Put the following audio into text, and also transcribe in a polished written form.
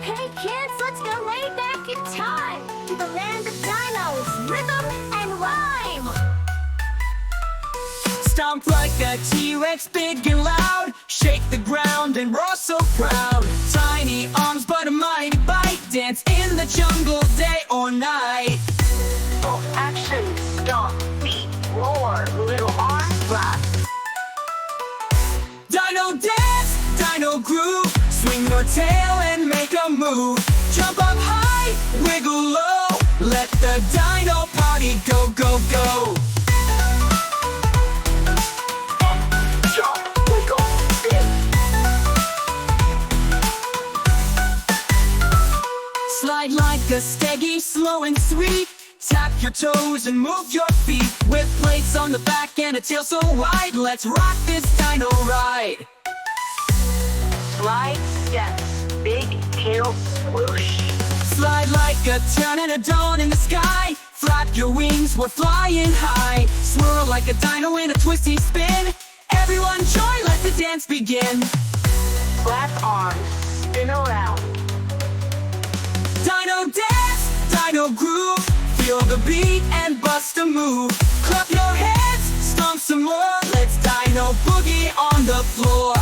Hey kids, let's go way back in time to the land of dinos, rhythm and rhyme. Stomp like a T-Rex, big and loud. Shake the ground and roar so proud. Tiny arms but a mighty bite. Dance in the jungle day or night. Oh, action, stomp, beat, roar, little arms flap. Dino Dance, Dino Groove. Swing your tail and make a move. Jump up high, wiggle low. Let the dino party go, go, go. Jump, wiggle, spin. Slide like a steggy, slow and sweet. Tap your toes and move your feet. With plates on the back and a tail so wide. Let's rock this Dino Ride. Slide steps, big tail swoosh. Slide like a turn and a dawn in the sky. Flap your wings, we're flying high. Swirl like a dino in a twisty spin. Everyone join, let the dance begin. Flap arms, spin around. Dino Dance, Dino Groove. Feel the beat and bust a move. Clap your hands, stomp some more. Let's Dino Boogie on the floor.